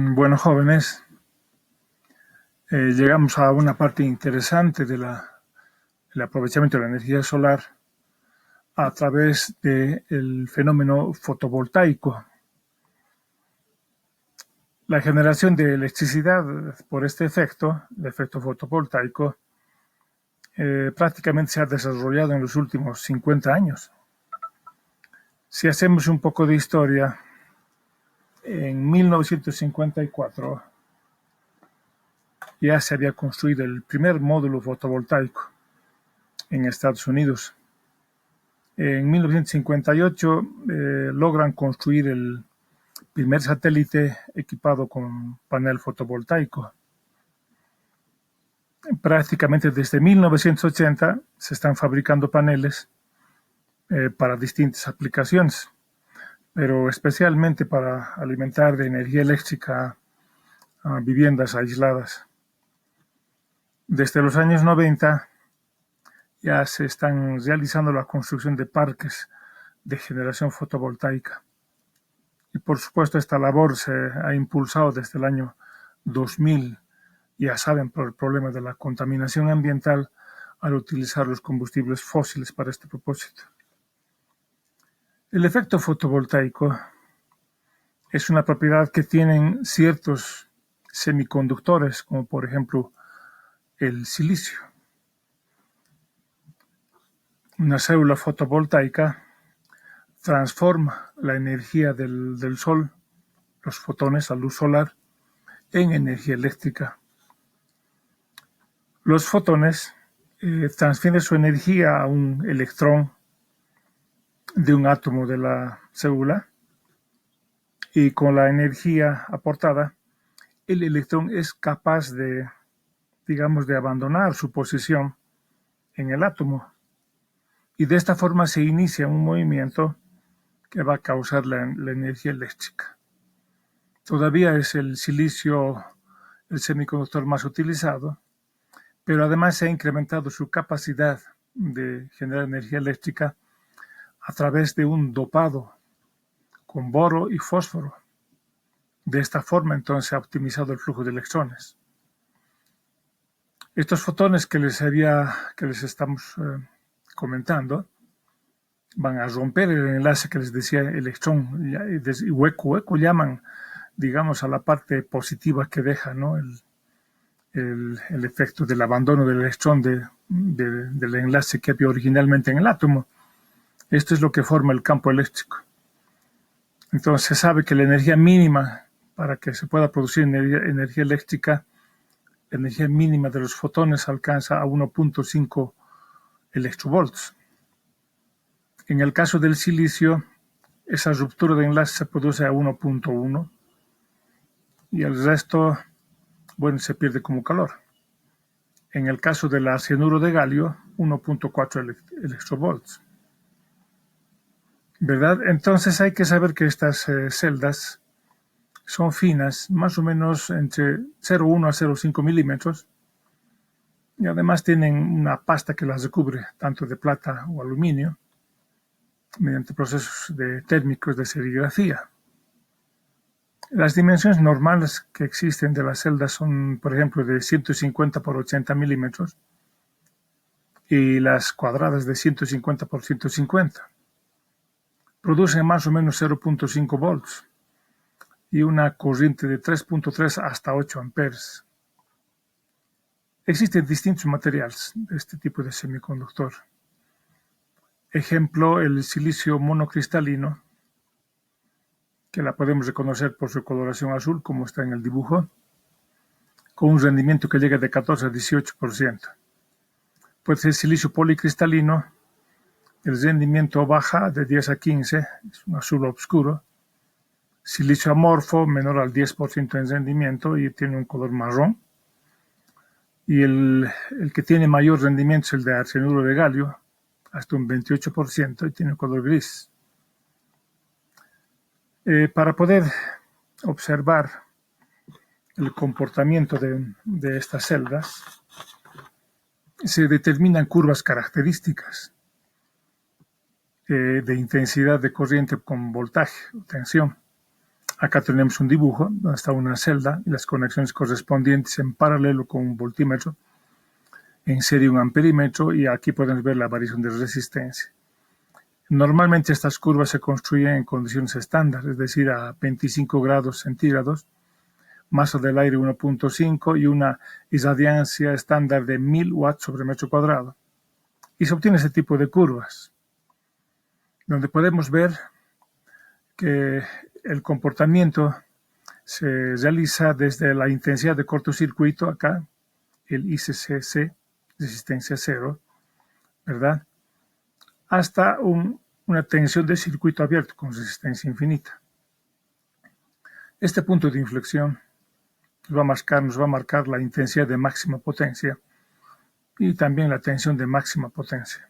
Bueno, jóvenes, llegamos a una parte interesante del aprovechamiento de la energía solar a través del fenómeno fotovoltaico. La generación de electricidad por este efecto, el efecto fotovoltaico, prácticamente se ha desarrollado en los últimos 50 años. Si hacemos un poco de historia, en 1954 ya se había construido el primer módulo fotovoltaico en Estados Unidos. En 1958 logran construir el primer satélite equipado con panel fotovoltaico. Prácticamente desde 1980 se están fabricando paneles para distintas aplicaciones, pero especialmente para alimentar de energía eléctrica a viviendas aisladas. Desde los años 90 ya se están realizando la construcción de parques de generación fotovoltaica. Y por supuesto esta labor se ha impulsado desde el año 2000, ya saben, por el problema de la contaminación ambiental al utilizar los combustibles fósiles para este propósito. El efecto fotovoltaico es una propiedad que tienen ciertos semiconductores, como por ejemplo el silicio. Una célula fotovoltaica transforma la energía del sol, los fotones, la luz solar, en energía eléctrica. Los fotones transfieren su energía a un electrón de un átomo de la célula y con la energía aportada, el electrón es capaz de, digamos, de abandonar su posición en el átomo y de esta forma se inicia un movimiento que va a causar la energía eléctrica. Todavía es el silicio el semiconductor más utilizado, pero además se ha incrementado su capacidad de generar energía eléctrica a través de un dopado con boro y fósforo. De esta forma, entonces, se ha optimizado el flujo de electrones. Estos fotones que les estamos comentando van a romper el enlace que les decía electrón y hueco llaman, digamos, a la parte positiva que deja, ¿no? el efecto del abandono del electrón del enlace que había originalmente en el átomo. Esto es lo que forma el campo eléctrico. Entonces se sabe que la energía mínima para que se pueda producir energía eléctrica, la energía mínima de los fotones alcanza a 1.5 electrovolts. En el caso del silicio, esa ruptura de enlace se produce a 1.1 y el resto, bueno, se pierde como calor. En el caso del arsenuro de galio, 1.4 electrovolts. ¿Verdad? Entonces hay que saber que estas celdas son finas, más o menos entre 0,1 a 0,5 milímetros, y además tienen una pasta que las recubre, tanto de plata o aluminio, mediante procesos térmicos de serigrafía. Las dimensiones normales que existen de las celdas son, por ejemplo, de 150 por 80 milímetros y las cuadradas de 150 por 150. Producen más o menos 0.5 volts y una corriente de 3.3 hasta 8 amperes. Existen distintos materiales de este tipo de semiconductor. Ejemplo, el silicio monocristalino, que la podemos reconocer por su coloración azul, como está en el dibujo, con un rendimiento que llega de 14 a 18%. Puede ser silicio policristalino, el rendimiento baja de 10 a 15, es un azul oscuro. Silicio amorfo, menor al 10% en rendimiento y tiene un color marrón. Y el que tiene mayor rendimiento es el de arsenuro de galio, hasta un 28% y tiene un color gris. Para poder observar el comportamiento de estas celdas, se determinan curvas características de intensidad de corriente con voltaje o tensión. Acá tenemos un dibujo donde está una celda y las conexiones correspondientes en paralelo con un voltímetro, en serie un amperímetro, y aquí podemos ver la variación de resistencia. Normalmente estas curvas se construyen en condiciones estándar, es decir, a 25 grados centígrados, masa del aire 1.5 y una irradiancia estándar de 1000 watts sobre metro cuadrado. Y se obtiene ese tipo de curvas, donde podemos ver que el comportamiento se realiza desde la intensidad de cortocircuito, acá, el ICCC, resistencia cero, ¿verdad? Hasta una tensión de circuito abierto con resistencia infinita. Este punto de inflexión nos va a marcar la intensidad de máxima potencia y también la tensión de máxima potencia.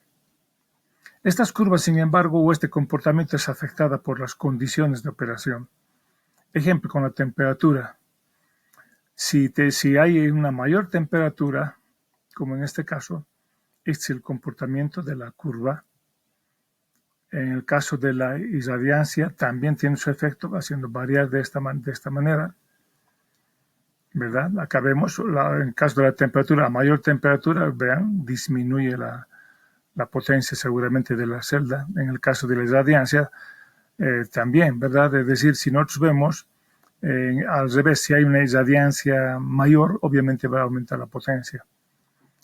Estas curvas, sin embargo, o este comportamiento es afectada por las condiciones de operación. Ejemplo, con la temperatura. Si hay una mayor temperatura, como en este caso, este es el comportamiento de la curva. En el caso de la irradiancia, también tiene su efecto, haciendo variar de esta manera, ¿verdad? Acá vemos, en el caso de la temperatura, a mayor temperatura, vean, disminuye la potencia seguramente de la celda. En el caso de la irradiancia, también, ¿verdad? Es decir, si nosotros vemos, al revés, si hay una irradiancia mayor, obviamente va a aumentar la potencia.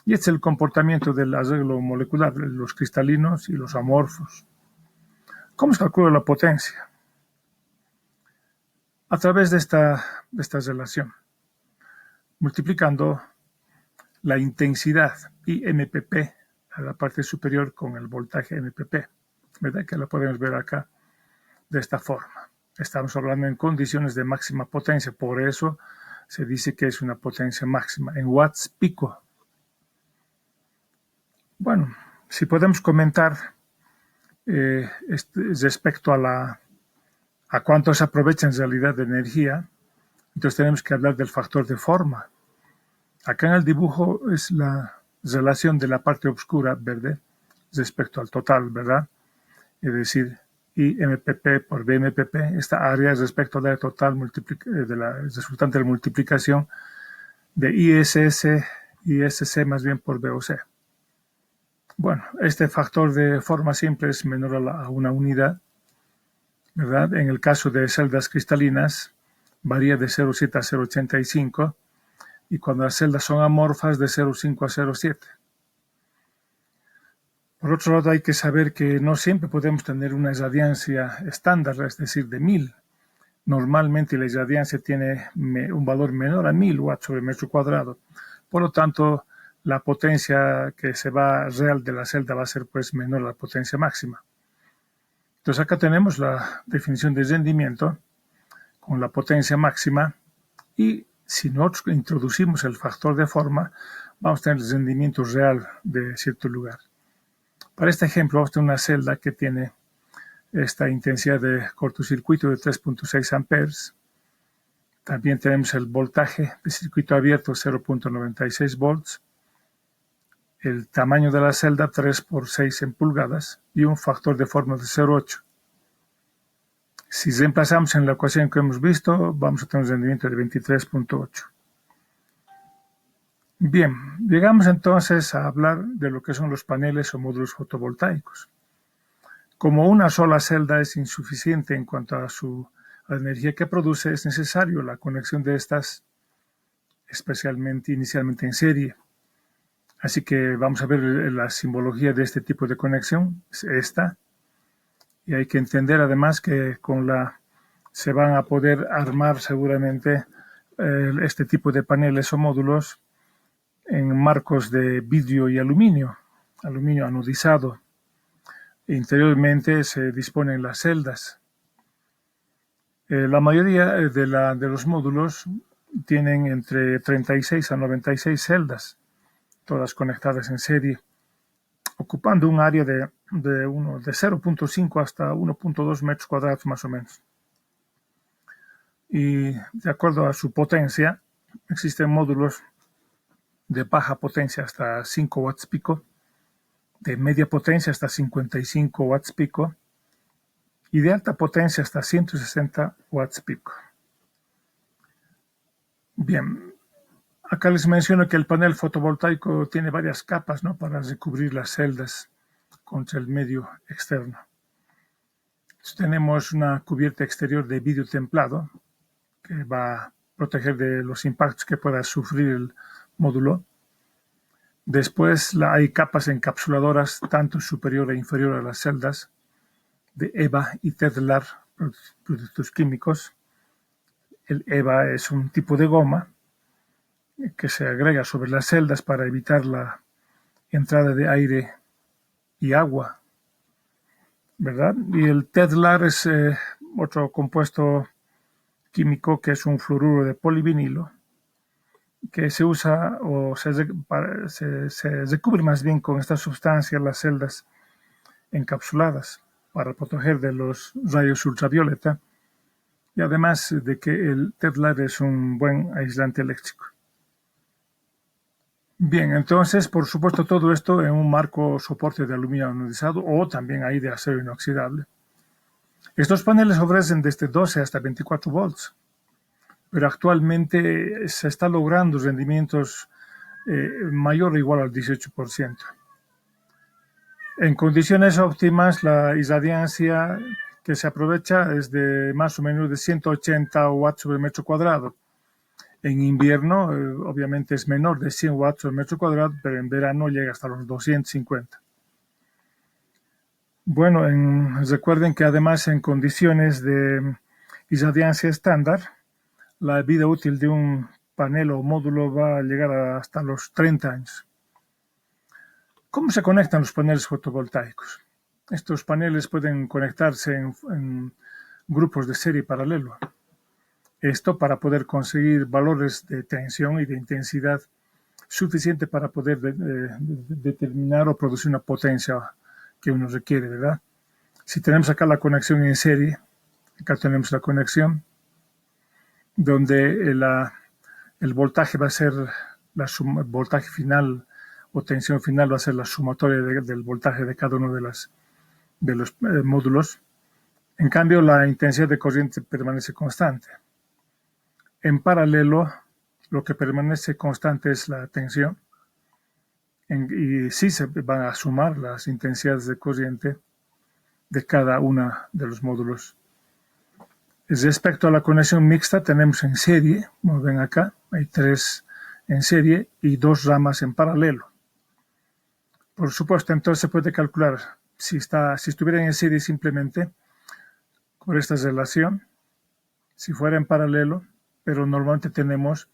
Y este es el comportamiento del arreglo molecular, los cristalinos y los amorfos. ¿Cómo se calcula la potencia? A través de esta relación, multiplicando la intensidad IMPP a la parte superior con el voltaje MPP, ¿verdad? Que lo podemos ver acá de esta forma. Estamos hablando en condiciones de máxima potencia, por eso se dice que es una potencia máxima, en watts pico. Bueno, si podemos comentar respecto a cuánto se aprovecha en realidad de energía, entonces tenemos que hablar del factor de forma. Acá en el dibujo es la relación de la parte oscura verde respecto al total, ¿verdad? Es decir, IMPP por BMPP, esta área es respecto a la total de la resultante de la multiplicación de ISC más bien por BOC. Bueno, este factor de forma siempre es menor a una unidad, ¿verdad? En el caso de celdas cristalinas, varía de 0,7 a 0,85 y cuando las celdas son amorfas de 0,5 a 0,7. Por otro lado, hay que saber que no siempre podemos tener una irradiancia estándar, es decir, de 1000. Normalmente la irradiancia tiene un valor menor a 1000 watts sobre metro cuadrado. Por lo tanto, la potencia que se va real de la celda va a ser pues menor a la potencia máxima. Entonces acá tenemos la definición de rendimiento con la potencia máxima y si nosotros introducimos el factor de forma, vamos a tener el rendimiento real de cierto lugar. Para este ejemplo, vamos a tener una celda que tiene esta intensidad de cortocircuito de 3.6 amperes. También tenemos el voltaje de circuito abierto 0.96 volts. El tamaño de la celda 3 por 6 en pulgadas y un factor de forma de 0,8. Si reemplazamos en la ecuación que hemos visto, vamos a tener un rendimiento de 23.8. Bien, llegamos entonces a hablar de lo que son los paneles o módulos fotovoltaicos. Como una sola celda es insuficiente en cuanto a la energía que produce, es necesario la conexión de estas, especialmente inicialmente en serie. Así que vamos a ver la simbología de este tipo de conexión, es esta. Y hay que entender además que se van a poder armar seguramente este tipo de paneles o módulos en marcos de vidrio y aluminio anodizado. Interiormente se disponen las celdas. La mayoría de los módulos tienen entre 36 a 96 celdas, todas conectadas en serie, ocupando un área de 0.5 hasta 1.2 metros cuadrados más o menos. Y de acuerdo a su potencia, existen módulos de baja potencia hasta 5 watts pico, de media potencia hasta 55 watts pico, y de alta potencia hasta 160 watts pico. Bien, acá les menciono que el panel fotovoltaico tiene varias capas, ¿no?, para recubrir las celdas contra el medio externo. Entonces, tenemos una cubierta exterior de vidrio templado que va a proteger de los impactos que pueda sufrir el módulo. Después hay capas encapsuladoras tanto superior e inferior a las celdas de EVA y Tedlar, productos químicos. El EVA es un tipo de goma que se agrega sobre las celdas para evitar la entrada de aire y agua, ¿verdad? Y el Tedlar es otro compuesto químico que es un fluoruro de polivinilo que se usa o se recubre más bien con esta sustancia las celdas encapsuladas para proteger de los rayos ultravioleta y además de que el Tedlar es un buen aislante eléctrico. Bien, entonces, por supuesto, todo esto en un marco soporte de aluminio anodizado o también hay de acero inoxidable. Estos paneles ofrecen desde 12 hasta 24 volts, pero actualmente se está logrando rendimientos mayor o igual al 18%. En condiciones óptimas, la irradiancia que se aprovecha es de más o menos de 180 watts sobre metro cuadrado. En invierno, obviamente es menor de 100 watts por metro cuadrado, pero en verano llega hasta los 250. Bueno, recuerden que además en condiciones de irradiancia estándar, la vida útil de un panel o módulo va a llegar hasta los 30 años. ¿Cómo se conectan los paneles fotovoltaicos? Estos paneles pueden conectarse en grupos de serie paralelo. Esto para poder conseguir valores de tensión y de intensidad suficiente para poder determinar o producir una potencia que uno requiere, ¿verdad? Si tenemos acá la conexión en serie, acá tenemos la conexión donde el voltaje va a ser el voltaje final o tensión final va a ser la sumatoria del voltaje de cada uno de los módulos. En cambio, la intensidad de corriente permanece constante. En paralelo, lo que permanece constante es la tensión y sí se van a sumar las intensidades de corriente de cada uno de los módulos. Respecto a la conexión mixta, tenemos en serie, como ven acá, hay 3 en serie y 2 ramas en paralelo. Por supuesto, entonces se puede calcular si estuvieran en serie simplemente por esta relación, si fuera en paralelo, pero normalmente tenemos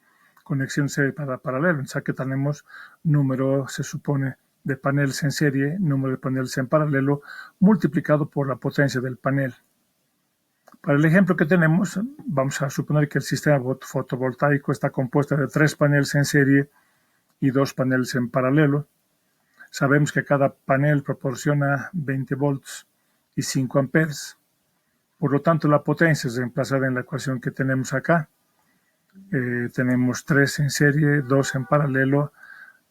conexión serie para paralelo, o sea que tenemos número, se supone, de paneles en serie, número de paneles en paralelo, multiplicado por la potencia del panel. Para el ejemplo que tenemos, vamos a suponer que el sistema fotovoltaico está compuesto de 3 paneles en serie y 2 paneles en paralelo. Sabemos que cada panel proporciona 20 volts y 5 amperes. Por lo tanto, la potencia es reemplazada en la ecuación que tenemos acá. Tenemos 3 en serie, 2 en paralelo,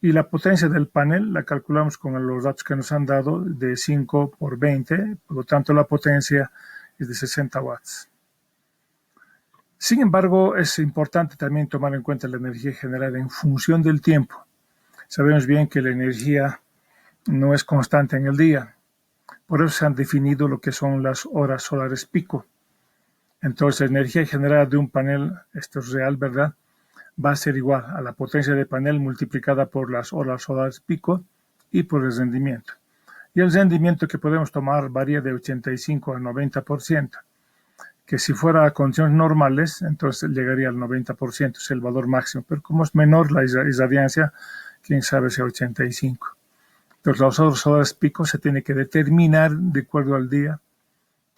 y la potencia del panel la calculamos con los datos que nos han dado de 5 por 20, por lo tanto la potencia es de 60 watts. Sin embargo, es importante también tomar en cuenta la energía generada en función del tiempo. Sabemos bien que la energía no es constante en el día, por eso se han definido lo que son las horas solares pico. Entonces, la energía generada de un panel, esto es real, ¿verdad?, va a ser igual a la potencia del panel multiplicada por las horas solares pico y por el rendimiento. Y el rendimiento que podemos tomar varía de 85 al 90%, que si fuera a condiciones normales, entonces llegaría al 90%, es el valor máximo, pero como es menor la irradiancia, quién sabe si a 85%. Entonces, las horas solares pico se tiene que determinar de acuerdo al día,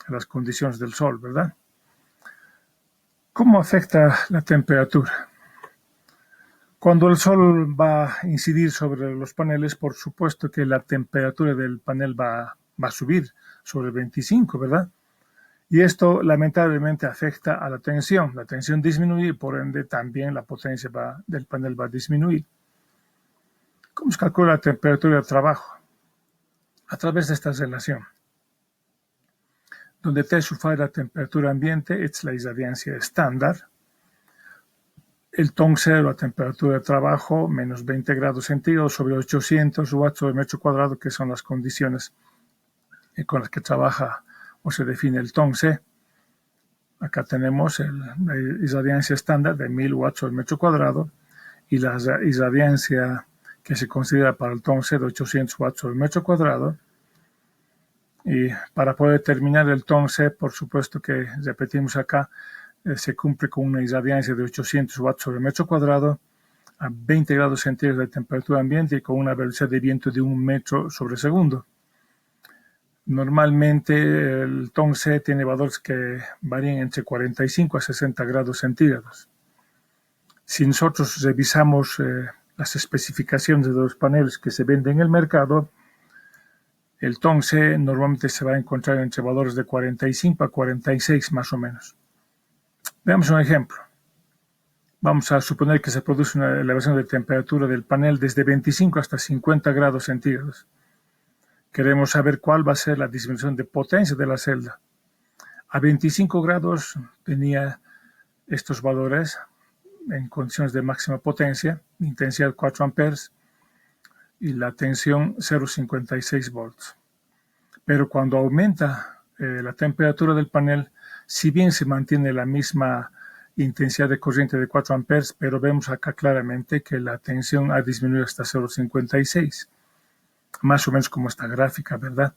a las condiciones del sol, ¿verdad? ¿Cómo afecta la temperatura? Cuando el sol va a incidir sobre los paneles, por supuesto que la temperatura del panel va a subir sobre 25, ¿verdad? Y esto lamentablemente afecta a la tensión. La tensión disminuye y por ende también la potencia del panel va a disminuir. ¿Cómo se calcula la temperatura de trabajo? A través de esta relación. donde T fa la temperatura ambiente, es la irradiancia estándar. El TON 0, la temperatura de trabajo, menos 20 grados centígrados sobre 800 watts sobre metro cuadrado, que son las condiciones con las que trabaja o se define el TON C. Acá tenemos la irradiancia estándar de 1000 watts sobre metro cuadrado y la irradiancia que se considera para el TON C de 800 watts sobre metro cuadrado. Y para poder determinar el TON C, por supuesto que repetimos acá, se cumple con una irradiancia de 800 watts sobre metro cuadrado a 20 grados centígrados de temperatura ambiente y con una velocidad de viento de 1 metro sobre segundo. Normalmente el TON C tiene valores que varían entre 45 a 60 grados centígrados. Si nosotros revisamos las especificaciones de los paneles que se venden en el mercado, el TON C normalmente se va a encontrar entre valores de 45 a 46 más o menos. Veamos un ejemplo. Vamos a suponer que se produce una elevación de temperatura del panel desde 25 hasta 50 grados centígrados. Queremos saber cuál va a ser la disminución de potencia de la celda. A 25 grados tenía estos valores en condiciones de máxima potencia, intensidad 4 amperes y la tensión 0,56 volts. Pero cuando aumenta la temperatura del panel, si bien se mantiene la misma intensidad de corriente de 4 amperes, pero vemos acá claramente que la tensión ha disminuido hasta 0,56. Más o menos como esta gráfica, ¿verdad?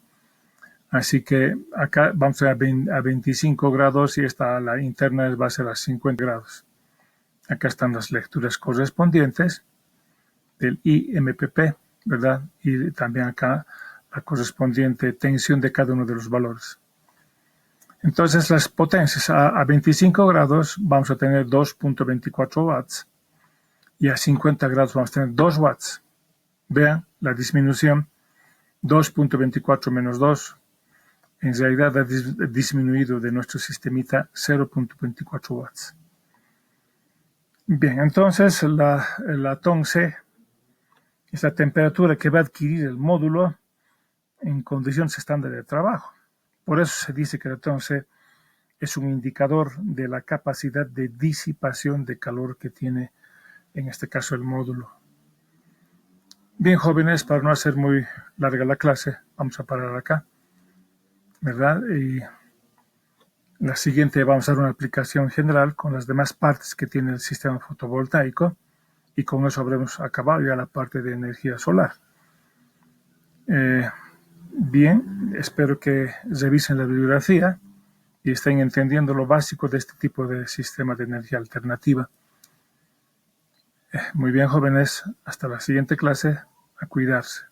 Así que acá vamos a 25 grados y la interna va a ser a 50 grados. Acá están las lecturas correspondientes del IMPP, ¿verdad? Y también acá la correspondiente tensión de cada uno de los valores. Entonces las potencias a 25 grados vamos a tener 2.24 watts y a 50 grados vamos a tener 2 watts. Vean la disminución, 2.24 menos 2, en realidad ha disminuido de nuestro sistemita 0.24 watts. Bien, entonces la TON C es la temperatura que va a adquirir el módulo en condiciones estándar de trabajo. Por eso se dice que la TON C es un indicador de la capacidad de disipación de calor que tiene, en este caso, el módulo. Bien, jóvenes, para no hacer muy larga la clase, vamos a parar acá, ¿verdad? Y la siguiente vamos a dar una aplicación general con las demás partes que tiene el sistema fotovoltaico y con eso habremos acabado ya la parte de energía solar. Bien, espero que revisen la bibliografía y estén entendiendo lo básico de este tipo de sistema de energía alternativa. Muy bien, jóvenes, hasta la siguiente clase, a cuidarse.